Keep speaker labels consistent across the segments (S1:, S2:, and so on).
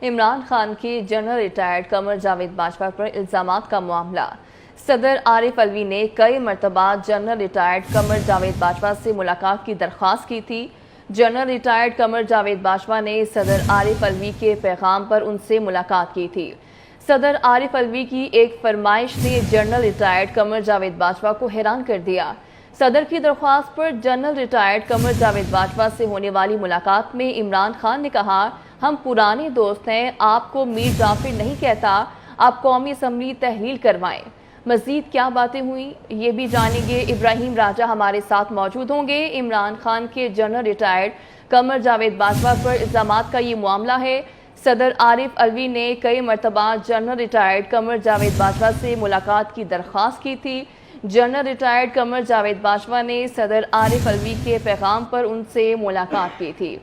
S1: عمران خان کی general retired Qamar Javed Bajwa پر الزامات کا معاملہ۔ صدر عارف علوی نے کئی مرتبہ جنرل ریٹائرڈ قمر جاوید باجوہ سے ملاقات کی درخواست کی تھی۔ جنرل ریٹائرڈ قمر جاوید باجوہ نے صدر عارف علوی کے پیغام پر ان سے ملاقات کی تھی۔ صدر عارف علوی کی ایک فرمائش نے جنرل ریٹائرڈ قمر جاوید باجوہ کو حیران کر دیا۔ صدر کی درخواست پر جنرل ریٹائرڈ قمر جاوید باجوہ سے ہونے والی ملاقات میں عمران خان نے کہا، ہم پرانے دوست ہیں، آپ کو میر جعفر نہیں کہتا، آپ قومی اسمبلی تحلیل کروائیں۔ مزید کیا باتیں ہوئیں یہ بھی جانیں گے، ابراہیم راجہ ہمارے ساتھ موجود ہوں گے۔ عمران خان کے جنرل ریٹائرڈ قمر جاوید باجوہ پر الزامات کا یہ معاملہ ہے۔ صدر عارف علوی نے کئی مرتبہ جنرل ریٹائرڈ قمر جاوید باجوہ سے ملاقات کی درخواست کی تھی۔ جنرل ریٹائرڈ قمر جاوید باجوہ نے صدر عارف علوی کے پیغام پر ان سے ملاقات کی تھی۔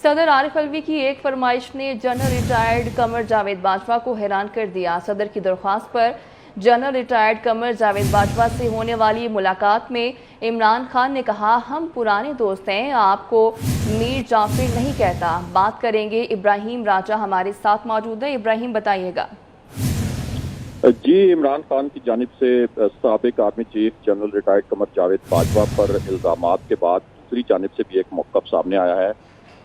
S1: صدر عارف علوی کی ایک فرمائش نے جنرل ریٹائرڈ قمر جاوید باجوہ کو حیران کر دیا۔ صدر کی درخواست پر جنرل ریٹائرڈ قمر جاوید باجوہ سے ہونے والی ملاقات میں عمران خان نے کہا، ہم پرانے دوست ہیں، آپ کو میر جعفر نہیں کہتا۔ بات کریں گے، ابراہیم راجہ ہمارے ساتھ موجود ہیں۔ ابراہیم بتائیے گا۔
S2: جی، عمران خان کی جانب سے سابق army chief general retired Qamar Javed Bajwa پر الزامات کے بعد دوسری جانب سے بھی ایک موقف سامنے آیا ہے،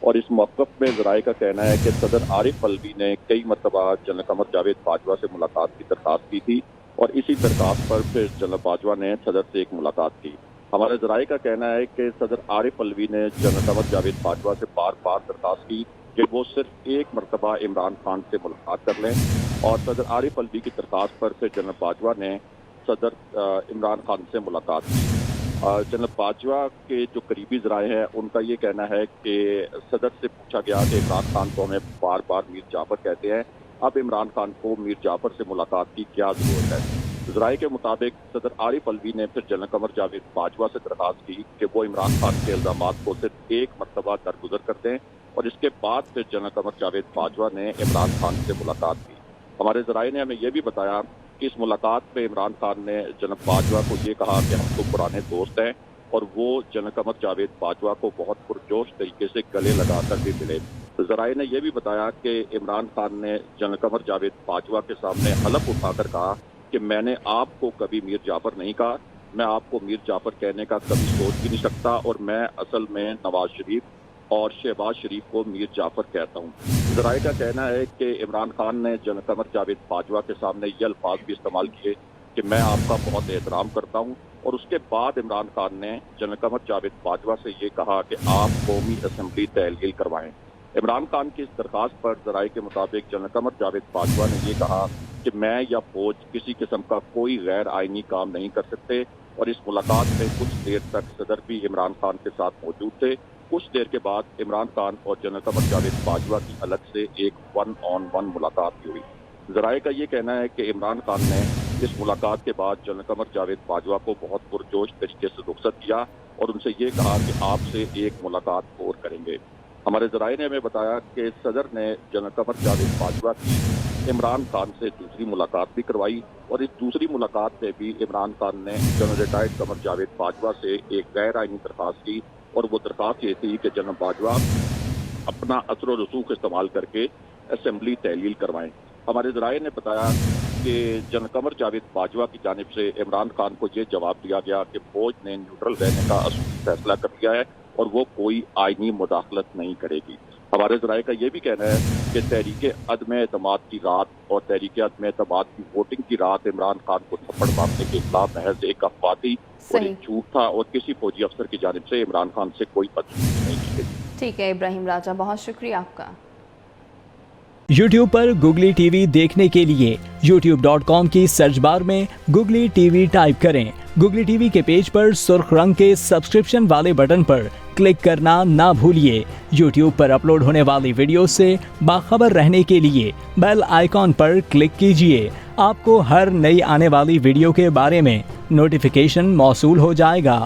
S2: اور اس موقف میں ذرائع کا کہنا ہے کہ صدر عارف علوی نے کئی مرتبہ جنرل قمر جاوید باجوہ سے ملاقات کی درخواست کی تھی، اور اسی درخواست پر پھر جنرل باجوہ نے صدر سے ایک ملاقات کی۔ ہمارے ذرائع کا کہنا ہے کہ صدر عارف علوی نے جنرل قمر جاوید باجوہ سے بار بار درخواست کی کہ وہ صرف ایک مرتبہ عمران خان سے ملاقات کر لیں، اور صدر عارف علوی کی درخواست پر پھر جنرل باجوہ نے صدر عمران خان سے ملاقات کی۔ جنرل باجوہ کے جو قریبی ذرائع ہیں ان کا یہ کہنا ہے کہ صدر سے پوچھا گیا کہ عمران خان کو ہمیں بار بار میر جعفر کہتے ہیں، اب عمران خان کو میر جعفر سے ملاقات کی کیا ضرورت ہے؟ ذرائع کے مطابق صدر عارف علوی نے پھر جنرل قمر جاوید باجوہ سے درخواست کی کہ وہ عمران خان کے الزامات کو صرف ایک مرتبہ درگزر کر دیں، اور اس کے بعد پھر جنرل قمر جاوید باجوہ نے عمران خان سے ملاقات کی۔ ہمارے ذرائع نے ہمیں یہ بھی بتایا کہ اس ملاقات میں عمران خان نے جنرل باجوہ کو یہ کہا کہ ہم تو پرانے دوست ہیں، اور وہ جنرل قمر جاوید باجوہ کو بہت پرجوش طریقے سے گلے لگا کر بھی ملے۔ ذرائع نے یہ بھی بتایا کہ عمران خان نے جنرل قمر جاوید باجوہ کے سامنے حلف اٹھا کر کہا کہ میں نے آپ کو کبھی میر جعفر نہیں کہا، میں آپ کو میر جعفر کہنے کا کبھی سوچ بھی نہیں سکتا، اور میں اصل میں نواز شریف اور شہباز شریف کو میر جعفر کہتا ہوں۔ ذرائع کا کہنا ہے کہ عمران خان نے جنرل قمر جاوید باجوہ کے سامنے یہ الفاظ بھی استعمال کیے کہ میں آپ کا بہت احترام کرتا ہوں، اور اس کے بعد عمران خان نے جنرل قمر جاوید باجوہ سے یہ کہا کہ آپ قومی اسمبلی تحلیل کروائیں۔ عمران خان کی اس درخواست پر ذرائع کے مطابق جنرل قمر جاوید باجوہ نے یہ کہا کہ میں یا فوج کسی قسم کا کوئی غیر آئینی کام نہیں کر سکتے، اور اس ملاقات میں کچھ دیر تک صدر بھی عمران خان کے ساتھ موجود تھے۔ کچھ دیر کے بعد عمران خان اور جنرل قمر جاوید باجوہ کی الگ سے ایک 1-on-1 ملاقات بھی ہوئی۔ ذرائع کا یہ کہنا ہے کہ عمران خان نے اس ملاقات کے بعد جنرل قمر جاوید باجوہ کو بہت پرجوش طریقے سے رخصت کیا، اور ان سے یہ کہا کہ آپ سے ایک ملاقات اور کریں گے۔ ہمارے ذرائع نے ہمیں بتایا کہ صدر نے جنرل قمر جاوید باجوہ کی عمران خان سے دوسری ملاقات بھی کروائی، اور اس دوسری ملاقات میں بھی عمران خان نے جنرل ریٹائرڈ قمر جاوید باجوہ سے ایک غیر آئینی درخواست کی، اور وہ درخواست یہ تھی کہ جنرل باجوہ اپنا اثر و رسوخ استعمال کر کے اسمبلی تحلیل کروائیں۔ ہمارے ذرائع نے بتایا کہ جنرل قمر جاوید باجوہ کی جانب سے عمران خان کو یہ جواب دیا گیا کہ فوج نے نیوٹرل رہنے کا اصولی فیصلہ کر لیا ہے، اور وہ کوئی آئینی مداخلت نہیں کرے گی۔ ہمارے ذرائع کا یہ بھی کہنا ہے کہ تحریک عدم اعتماد کی رات اور تحریک عدم اعتماد کی ووٹنگ کی رات عمران خان کو تھپڑ مارنے کے خلاف محض ایک افواہ تھی اور ایک جھوٹ تھا، اور کسی فوجی افسر کی جانب سے عمران خان سے کوئی بدسلوکی نہیں کی گئی۔
S1: ٹھیک ہے ابراہیم راجہ، بہت شکریہ آپ کا۔
S3: یوٹیوب پر گوگلی ٹی وی دیکھنے کے لیے youtube.com کی سرچ بار میں گوگلی ٹی وی ٹائپ کریں۔ گوگلی ٹی وی کے پیج پر سرخ رنگ کے سبسکرپشن والے بٹن پر کلک کرنا نہ بھولیے۔ یوٹیوب پر اپلوڈ ہونے والی ویڈیو سے باخبر رہنے کے لیے بیل آئیکن پر کلک کیجیے۔ آپ کو ہر نئی آنے والی ویڈیو کے بارے میں نوٹیفیکیشن موصول ہو جائے گا۔